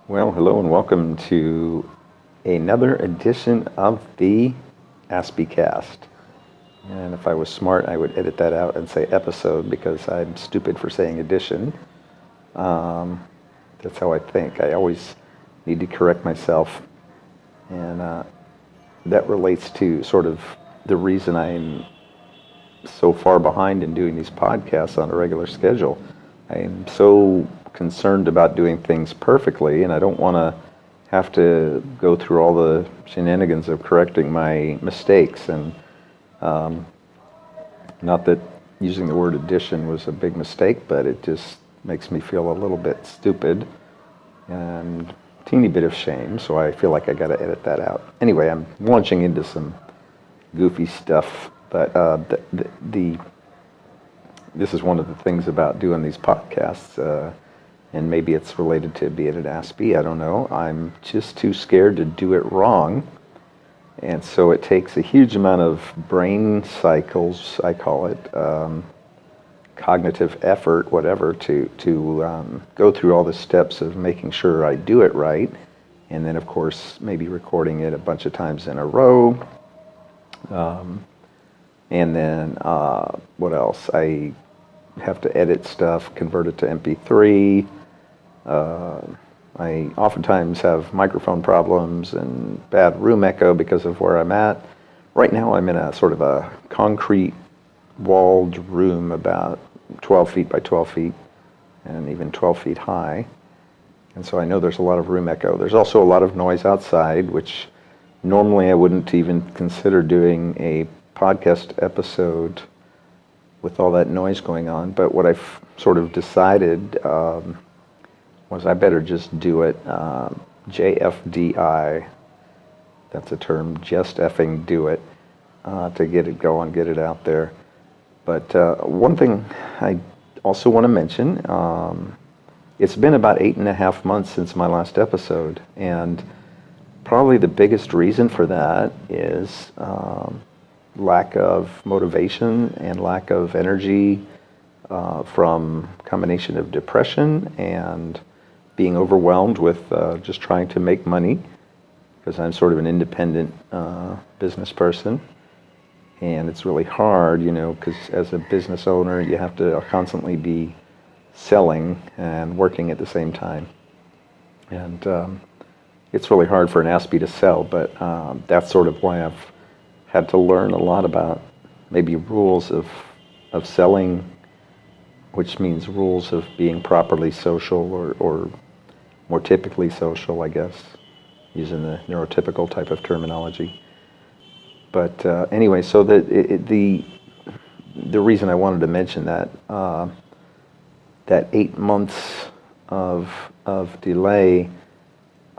Well, hello and welcome to another edition of the Aspiecast. And if I was smart, I would edit that out and say episode because I'm stupid for saying edition. That's how I think. I always need to correct myself. And that relates to sort of the reason I'm so far behind in doing these podcasts on a regular schedule. I am so concerned about doing things perfectly, and I don't want to have to go through all the shenanigans of correcting my mistakes. And not that using the word addition was a big mistake, but it just makes me feel a little bit stupid and a teeny bit of shame, so I feel like I got to edit that out. Anyway, I'm launching into some goofy stuff, but this is one of the things about doing these podcasts, and maybe it's related to being at Aspie, I don't know. I'm just too scared to do it wrong, and so it takes a huge amount of brain cycles, I call it, cognitive effort, whatever, to go through all the steps of making sure I do it right, and then, of course, maybe recording it a bunch of times in a row. And then, what else? I have to edit stuff, convert it to MP3. I oftentimes have microphone problems and bad room echo because of where I'm at. Right now I'm in a sort of a concrete walled room about 12 feet by 12 feet and even 12 feet high. And so I know there's a lot of room echo. There's also a lot of noise outside, which normally I wouldn't even consider doing a podcast episode with all that noise going on. But what I've sort of decided was I better just do it JFDI. That's a term, just effing do it, to get it going, get it out there. But one thing I also want to mention, it's been about 8.5 months since my last episode, and probably the biggest reason for that is lack of motivation and lack of energy from a combination of depression and being overwhelmed with just trying to make money, because I'm sort of an independent business person. And it's really hard, because as a business owner, you have to constantly be selling and working at the same time. And it's really hard for an Aspie to sell, but that's sort of why I've had to learn a lot about maybe rules of selling, which means rules of being properly social or more typically social, I guess, using the neurotypical type of terminology. But anyway, so the reason I wanted to mention that that 8 months of delay,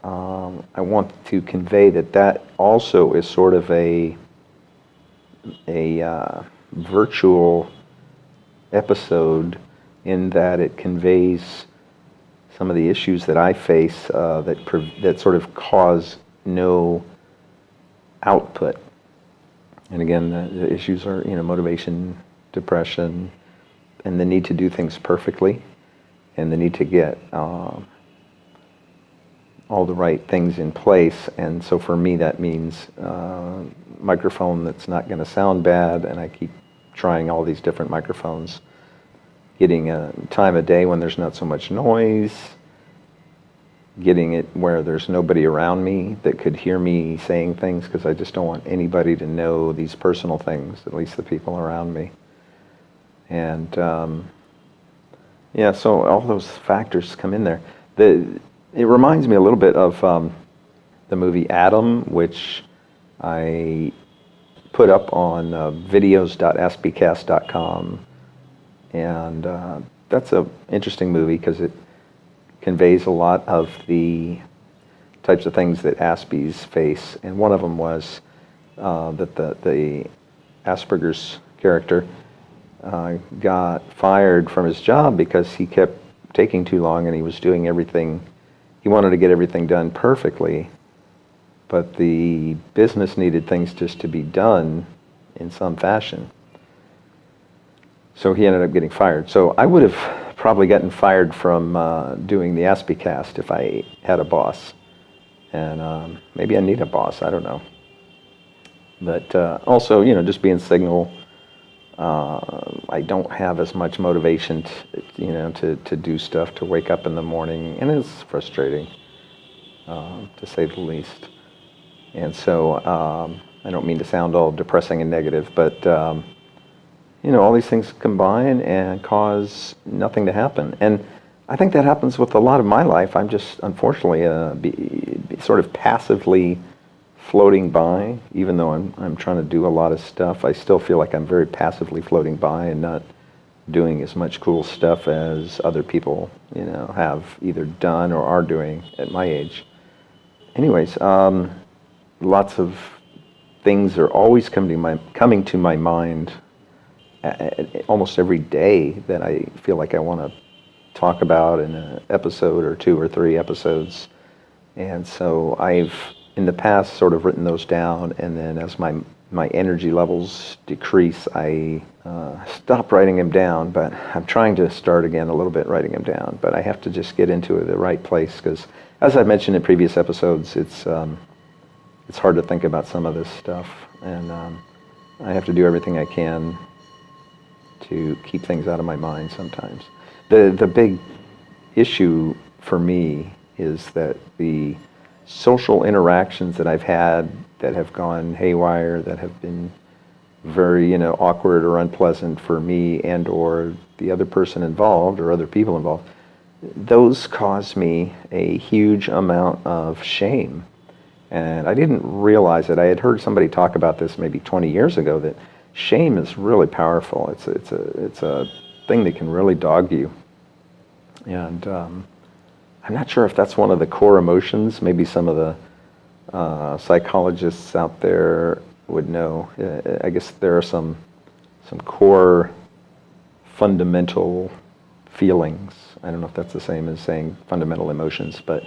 I want to convey that also is sort of a virtual episode, in that it conveys some of the issues that I face that sort of cause no output. And again, the issues are motivation, depression, and the need to do things perfectly, and the need to get all the right things in place. And so for me, that means microphone that's not going to sound bad, and I keep trying all these different microphones, getting a time of day when there's not so much noise, getting it where there's nobody around me that could hear me saying things, because I just don't want anybody to know these personal things, at least the people around me. And so all those factors come in there. It reminds me a little bit of the movie Adam, which I put up on videos.aspiecast.com, and that's an interesting movie because it conveys a lot of the types of things that Aspies face, and one of them was that the Asperger's character got fired from his job because he kept taking too long, and he was doing everything. He wanted to get everything done perfectly, but the business needed things just to be done in some fashion. So he ended up getting fired. So I would have probably gotten fired from doing the Aspiecast if I had a boss. And maybe I need a boss, I don't know. But also, just being Signal, I don't have as much motivation to do stuff, to wake up in the morning, and it's frustrating, to say the least. And so I don't mean to sound all depressing and negative, but all these things combine and cause nothing to happen. And I think that happens with a lot of my life. I'm just, unfortunately, sort of passively floating by. Even though I'm trying to do a lot of stuff, I still feel like I'm very passively floating by and not doing as much cool stuff as other people, have either done or are doing at my age. Anyways, lots of things are always coming to my mind almost every day that I feel like I want to talk about in an episode or 2 or 3 episodes. And so I've, in the past, sort of written those down, and then as my energy levels decrease, I stop writing them down, but I'm trying to start again a little bit writing them down. But I have to just get into the right place, because as I mentioned in previous episodes, it's hard to think about some of this stuff, and I have to do everything I can to keep things out of my mind sometimes. The big issue for me is that the social interactions that I've had that have gone haywire, that have been very, awkward or unpleasant for me and or the other person involved or other people involved, those cause me a huge amount of shame. And I didn't realize it. I had heard somebody talk about this maybe 20 years ago, that shame is really powerful. It's a thing that can really dog you. And I'm not sure if that's one of the core emotions. Maybe some of the psychologists out there would know. I guess there are some core fundamental feelings. I don't know if that's the same as saying fundamental emotions, but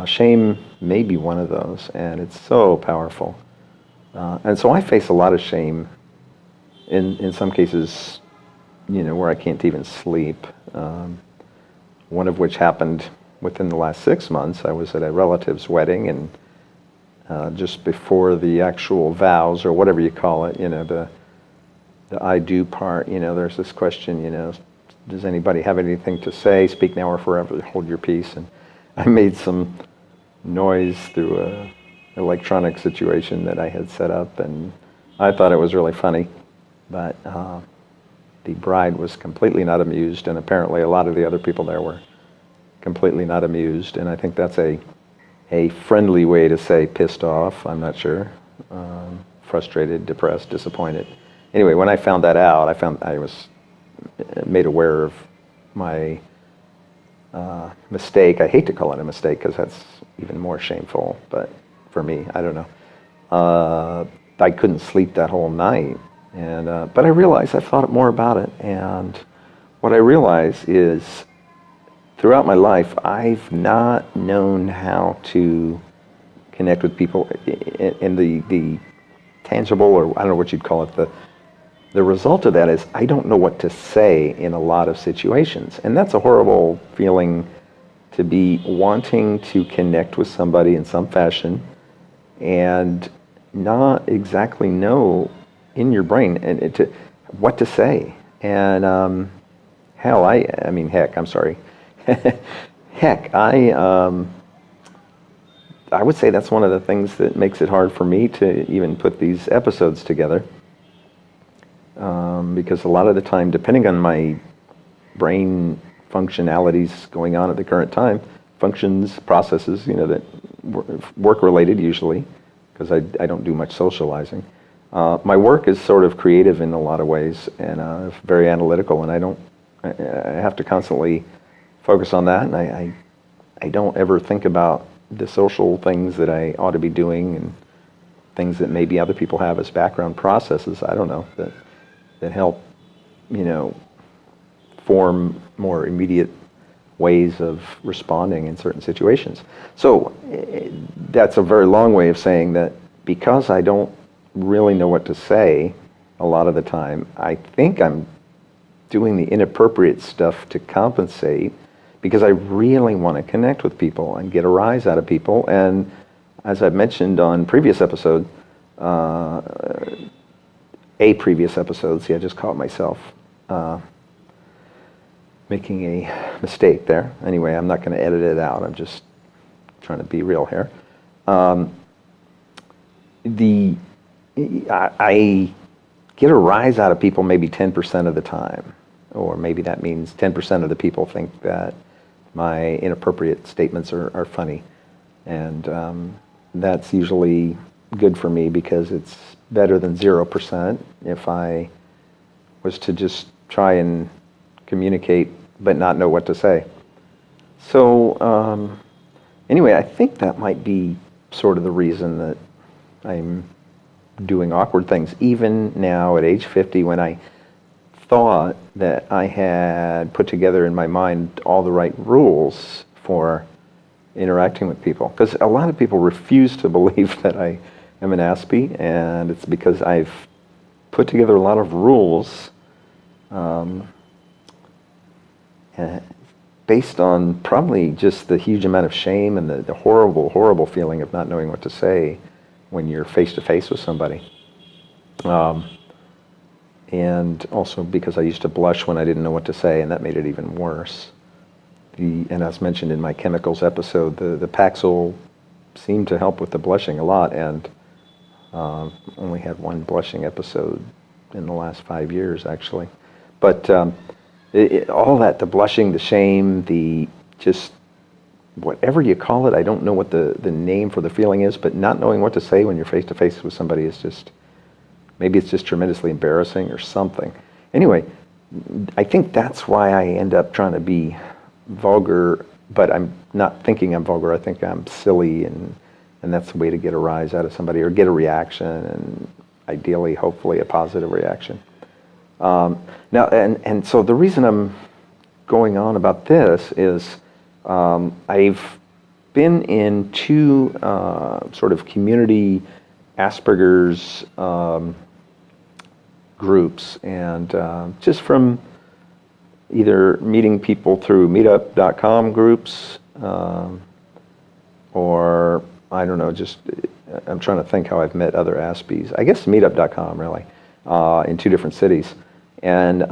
shame may be one of those, and it's so powerful. And so I face a lot of shame in some cases, where I can't even sleep. One of which happened within the last 6 months. I was at a relative's wedding, and just before the actual vows, or whatever you call it, the I do part, there's this question, does anybody have anything to say? Speak now or forever hold your peace. And I made some noise through a electronic situation that I had set up, and I thought it was really funny. But the bride was completely not amused, and apparently a lot of the other people there were completely not amused. And I think that's a friendly way to say pissed off. I'm not sure. Frustrated, depressed, disappointed. Anyway, when I found that out, I was made aware of my mistake. I hate to call it a mistake, because that's even more shameful. But for me, I don't know. I couldn't sleep that whole night. And but I realized, I've thought more about it, and what I realize is throughout my life, I've not known how to connect with people in the tangible, or I don't know what you'd call it, the result of that is I don't know what to say in a lot of situations. And that's a horrible feeling, to be wanting to connect with somebody in some fashion and not exactly know in your brain and what to say. And heck, I would say that's one of the things that makes it hard for me to even put these episodes together. Because a lot of the time, depending on my brain functionalities going on at the current time, functions, processes, that work-related usually, because I don't do much socializing. My work is sort of creative in a lot of ways, and very analytical, and I have to constantly focus on that, and I don't ever think about the social things that I ought to be doing, and things that maybe other people have as background processes, I don't know, that help, form more immediate ways of responding in certain situations. So that's a very long way of saying that because I don't really know what to say a lot of the time, I think I'm doing the inappropriate stuff to compensate because I really want to connect with people and get a rise out of people. And as I've mentioned on previous episodes, see, I just caught myself making a mistake there. Anyway, I'm not going to edit it out. I'm just trying to be real here. I get a rise out of people maybe 10% of the time, or maybe that means 10% of the people think that my inappropriate statements are funny, and that's usually good for me because it's better than 0% if I was to just try and communicate but not know what to say. So anyway, I think that might be sort of the reason that I'm doing awkward things, even now at age 50, when I thought that I had put together in my mind all the right rules for interacting with people. Because a lot of people refuse to believe that I am an Aspie, and it's because I've put together a lot of rules based on probably just the huge amount of shame and the horrible, horrible feeling of not knowing what to say when you're face-to-face with somebody. And also because I used to blush when I didn't know what to say, and that made it even worse. And as mentioned in my chemicals episode, the Paxil seemed to help with the blushing a lot, and only had one blushing episode in the last 5 years, actually. But all that, the blushing, the shame, the just whatever you call it, I don't know what the name for the feeling is, but not knowing what to say when you're face-to-face with somebody is just, maybe it's just tremendously embarrassing or something. Anyway, I think that's why I end up trying to be vulgar, but I'm not thinking I'm vulgar. I think I'm silly, and that's the way to get a rise out of somebody or get a reaction, and ideally, hopefully, a positive reaction. Now, and so the reason I'm going on about this is I've been in two sort of community Asperger's groups, and just from either meeting people through meetup.com groups, or I don't know, just I'm trying to think how I've met other Aspies. I guess meetup.com, really, in two different cities. And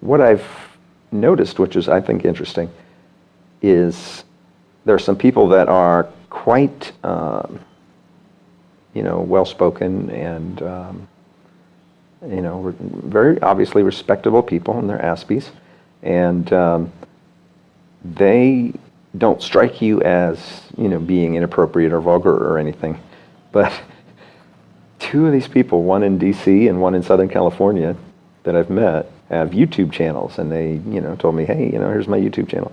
what I've noticed, which is I think interesting, is there are some people that are quite well-spoken and very obviously respectable people, and they're Aspies, and they don't strike you as being inappropriate or vulgar or anything. But two of these people, one in DC and one in Southern California, that I've met, have YouTube channels, and they told me, hey, here's my YouTube channel.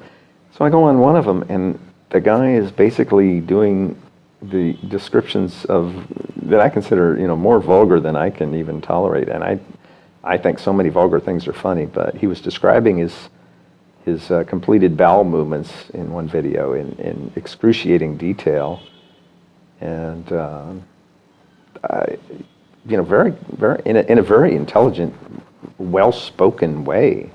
So I go on one of them, and the guy is basically doing the descriptions of that I consider more vulgar than I can even tolerate, and I think so many vulgar things are funny, but he was describing his completed bowel movements in one video in excruciating detail, and very in a very intelligent, well-spoken way.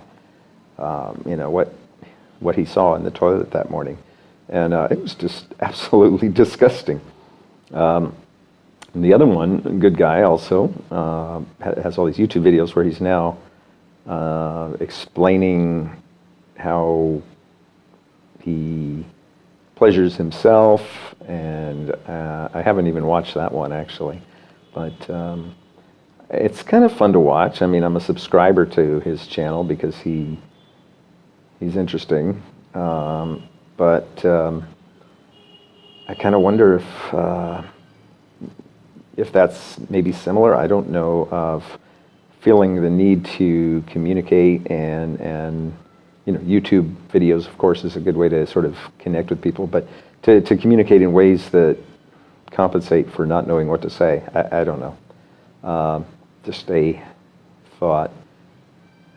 What he saw in the toilet that morning. And it was just absolutely disgusting. And the other one, a good guy also, has all these YouTube videos where he's now explaining how he pleasures himself, and I haven't even watched that one, actually. But it's kind of fun to watch. I mean, I'm a subscriber to his channel because he's interesting. But I kind of wonder if that's maybe similar. I don't know, of feeling the need to communicate, and YouTube videos, of course, is a good way to sort of connect with people, but to communicate in ways that compensate for not knowing what to say. I don't know. Just a thought.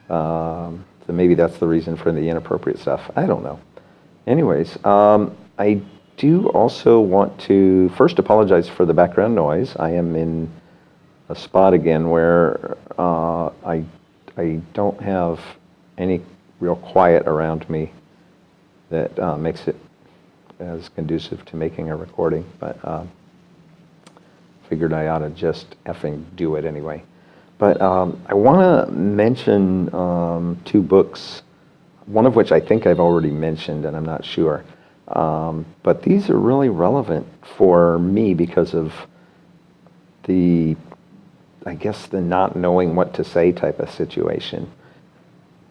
So maybe that's the reason for the inappropriate stuff. I don't know. Anyways, I do also want to first apologize for the background noise. I am in a spot again where I I don't have any real quiet around me that makes it as conducive to making a recording, but figured I ought to just effing do it anyway. But I want to mention 2 books, one of which I think I've already mentioned, and I'm not sure. But these are really relevant for me because of the not knowing what to say type of situation.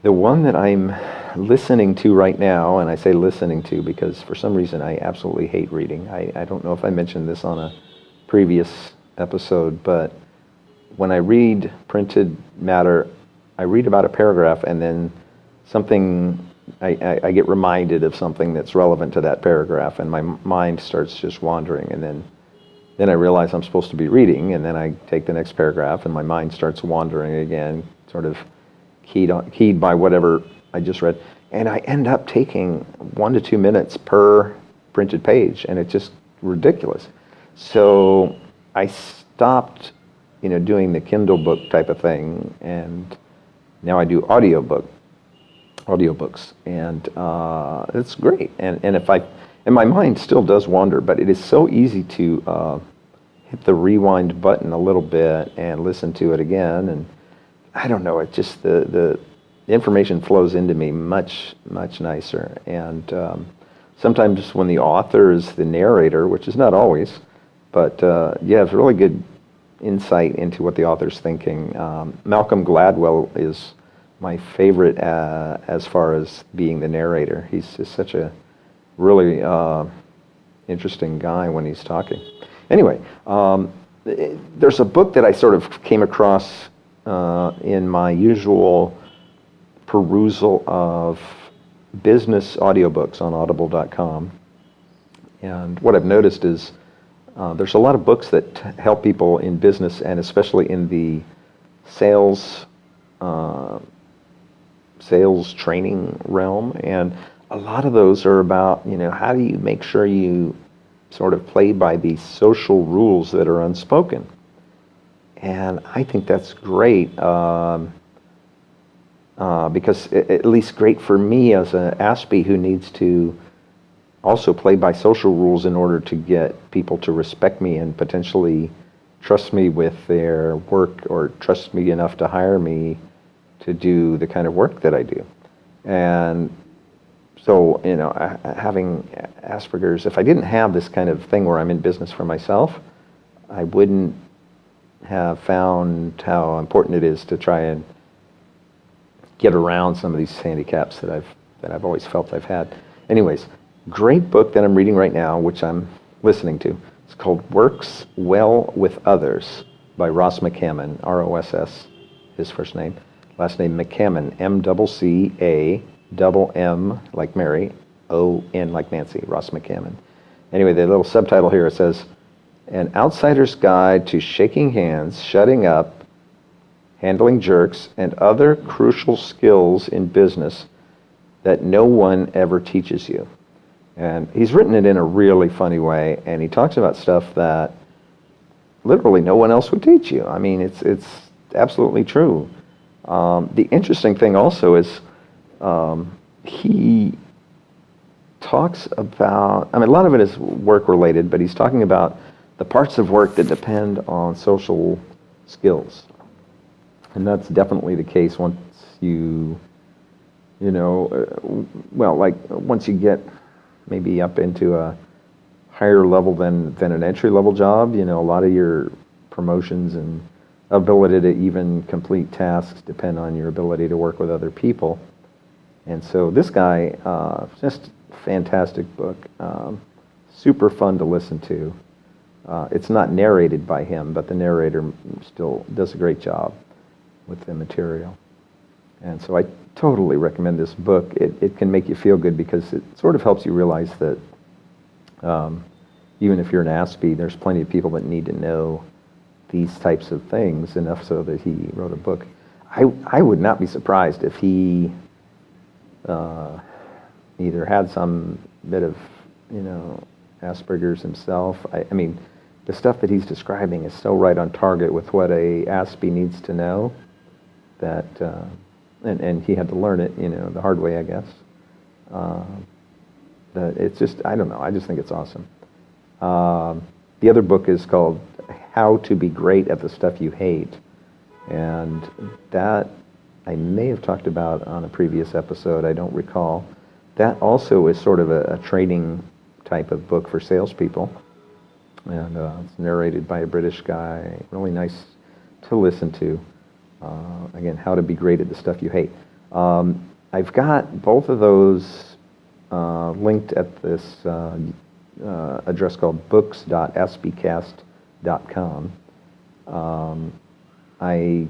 The one that I'm listening to right now, and I say listening to because for some reason I absolutely hate reading. I don't know if I mentioned this on a previous episode, but when I read printed matter, I read about a paragraph and then I get reminded of something that's relevant to that paragraph, and my mind starts just wandering, and then I realize I'm supposed to be reading, and then I take the next paragraph, and my mind starts wandering again, sort of keyed by whatever I just read, and I end up taking 1 to 2 minutes per printed page, and it's just ridiculous. So I stopped, doing the Kindle book type of thing, and now I do audiobooks, and it's great. And my mind still does wander, but it is so easy to hit the rewind button a little bit and listen to it again. And I don't know, it just the information flows into me much nicer. And sometimes when the author is the narrator, which is not always, but it's really good insight into what the author's thinking. Malcolm Gladwell is my favorite as far as being the narrator. He's just such a really interesting guy when he's talking. Anyway, there's a book that I sort of came across in my usual perusal of business audiobooks on audible.com. And what I've noticed is there's a lot of books that help people in business, and especially in the sales training realm, and a lot of those are about, how do you make sure you sort of play by the social rules that are unspoken. And I think that's great, because at least great for me as an Aspie who needs to also play by social rules in order to get people to respect me and potentially trust me with their work, or trust me enough to hire me to do the kind of work that I do. And so, having Asperger's, if I didn't have this kind of thing where I'm in business for myself, I wouldn't have found how important it is to try and get around some of these handicaps that I've always felt I've had. Anyways, great book that I'm reading right now, which I'm listening to. It's called Works Well with Others by Ross McCammon, R-O-S-S, his first name. Last name McCammon, M-C-C-A-M-M like Mary, O-N like Nancy, Ross McCammon. Anyway, the little subtitle here, it says, An Outsider's Guide to Shaking Hands, Shutting Up, Handling Jerks, and Other Crucial Skills in Business That No One Ever Teaches You. And he's written it in a really funny way, and he talks about stuff that literally no one else would teach you. I mean, it's absolutely true. The interesting thing also is he talks about, a lot of it is work-related, but he's talking about the parts of work that depend on social skills. And that's definitely the case once once you get maybe up into a higher level than an entry-level job, a lot of your promotions and ability to even complete tasks depend on your ability to work with other people. And so this guy, just fantastic book, super fun to listen to. It's not narrated by him, but the narrator still does a great job with the material. And so I totally recommend this book. It can make you feel good because it sort of helps you realize that even if you're an Aspie, there's plenty of people that need to know these types of things enough so that he wrote a book. I would not be surprised if he either had some bit of, Asperger's himself. I mean, the stuff that he's describing is so right on target with what a Aspie needs to know. that, and he had to learn it, the hard way, I guess. That it's just, I don't know, I just think it's awesome. The other book is called How to Be Great at the Stuff You Hate. And that I may have talked about on a previous episode, I don't recall. That also is sort of a training type of book for salespeople. And it's narrated by a British guy, really nice to listen to. Again, How to Be Great at the Stuff You Hate. I've got both of those linked at this address called books.aspiecast.com. I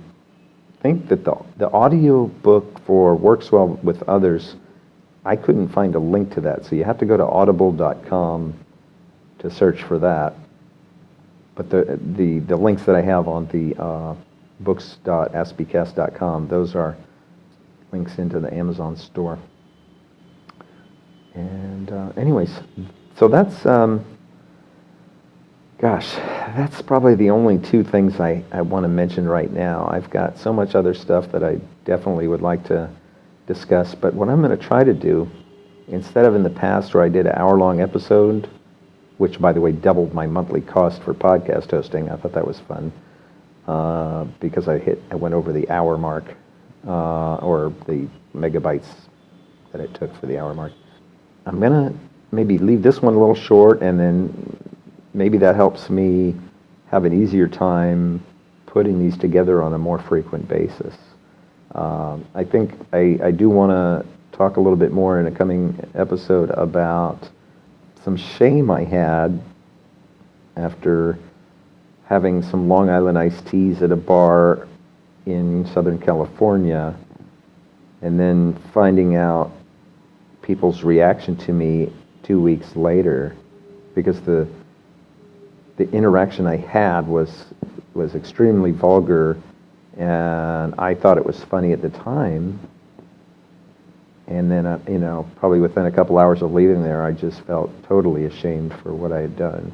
think that the audio book for Works Well with Others, I couldn't find a link to that, so you have to go to audible.com to search for that. But the links that I have on the books.aspiecast.com, those are links into the Amazon store. And anyways, so that's, that's probably the only two things I want to mention right now. I've got so much other stuff that I definitely would like to discuss, but what I'm going to try to do, instead of in the past where I did an hour-long episode, which, by the way, doubled my monthly cost for podcast hosting. I thought that was fun because I went over the hour mark or the megabytes that it took for the hour mark. I'm going to maybe leave this one a little short, and then maybe that helps me have an easier time putting these together on a more frequent basis. I think I do want to talk a little bit more in a coming episode about some shame I had after having some Long Island iced teas at a bar in Southern California, and then finding out people's reaction to me 2 weeks later, because the interaction I had was extremely vulgar, and I thought it was funny at the time. And then, probably within a couple hours of leaving there, I just felt totally ashamed for what I had done.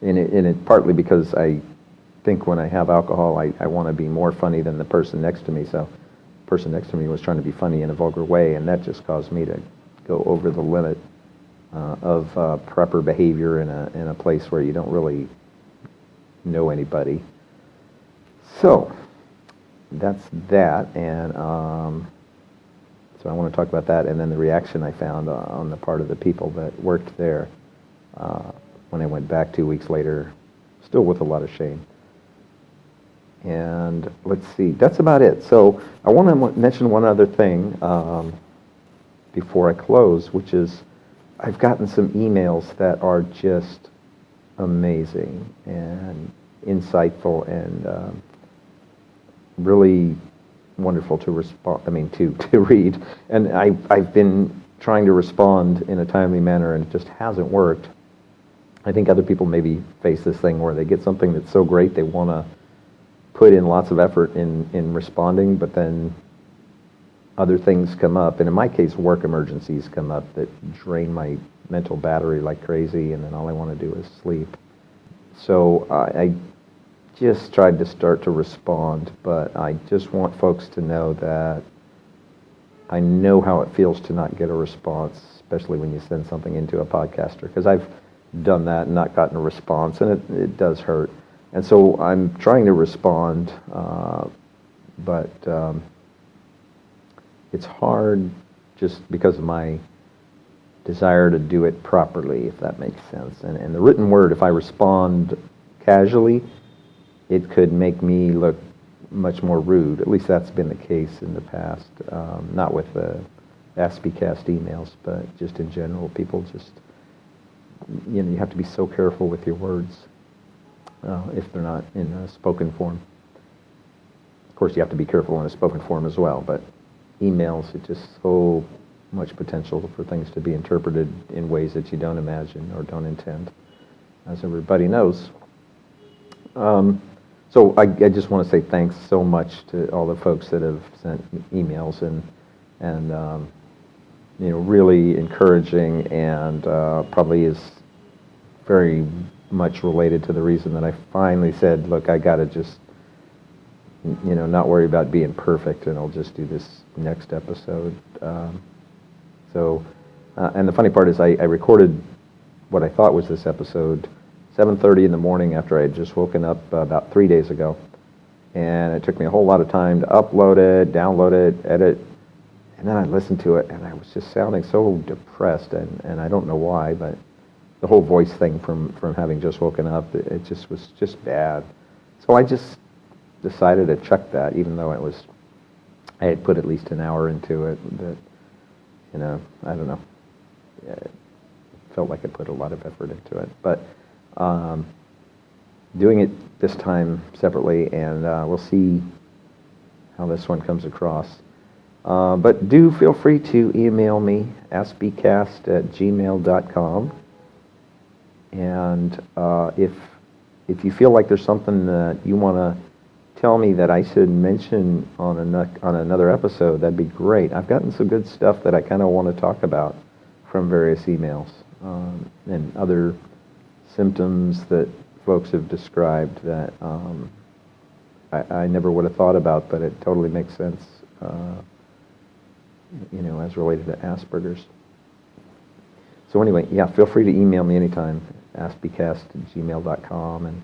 And it partly because I think when I have alcohol, I want to be more funny than the person next to me. So the person next to me was trying to be funny in a vulgar way, and that just caused me to go over the limit of proper behavior in a place where you don't really know anybody. So that's that, and so I want to talk about that, and then the reaction I found on the part of the people that worked there when I went back 2 weeks later, still with a lot of shame. And let's see, that's about it. So I want to mention one other thing before I close, which is I've gotten some emails that are just amazing and insightful and really wonderful to to read. And I've been trying to respond in a timely manner, and it just hasn't worked. I think other people maybe face this thing where they get something that's so great they want to put in lots of effort in responding, but then other things come up, and in my case, work emergencies come up that drain my mental battery like crazy, and then all I want to do is sleep. So I just tried to start to respond, but I just want folks to know that I know how it feels to not get a response, especially when you send something into a podcaster, because I've done that and not gotten a response, and it does hurt. And so I'm trying to respond, but it's hard just because of my desire to do it properly, if that makes sense. And the written word, if I respond casually, it could make me look much more rude. At least that's been the case in the past. Not with the Aspiecast emails, but just in general. People just, you have to be so careful with your words if they're not in a spoken form. Of course, you have to be careful in a spoken form as well, but emails, it's just so much potential for things to be interpreted in ways that you don't imagine or don't intend, as everybody knows. So I just want to say thanks so much to all the folks that have sent emails and really encouraging, and probably is very much related to the reason that I finally said, look, I got to just not worry about being perfect, and I'll just do this next episode. And the funny part is I recorded what I thought was this episode 7:30 in the morning after I had just woken up about 3 days ago. And it took me a whole lot of time to upload it, download it, edit, and then I listened to it, and I was just sounding so depressed, and I don't know why, but the whole voice thing from having just woken up, it just was just bad. So I just decided to chuck that, even though I had put at least an hour into it. That, I don't know. It felt like I put a lot of effort into it, but doing it this time separately, and we'll see how this one comes across. But do feel free to email me, aspiecast@gmail.com. And if you feel like there's something that you want to tell me that I should mention on another episode, that'd be great. I've gotten some good stuff that I kind of want to talk about from various emails, and other symptoms that folks have described that I never would have thought about, but it totally makes sense, as related to Asperger's. So anyway, yeah, feel free to email me anytime, aspiecast@gmail.com, and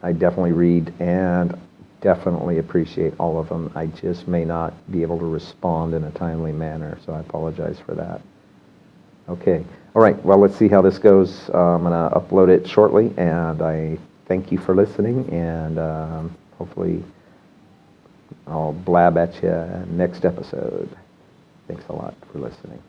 I definitely read and definitely appreciate all of them. I just may not be able to respond in a timely manner, so I apologize for that. Okay. All right. Well, let's see how this goes. I'm going to upload it shortly, and I thank you for listening, and hopefully I'll blab at you next episode. Thanks a lot for listening.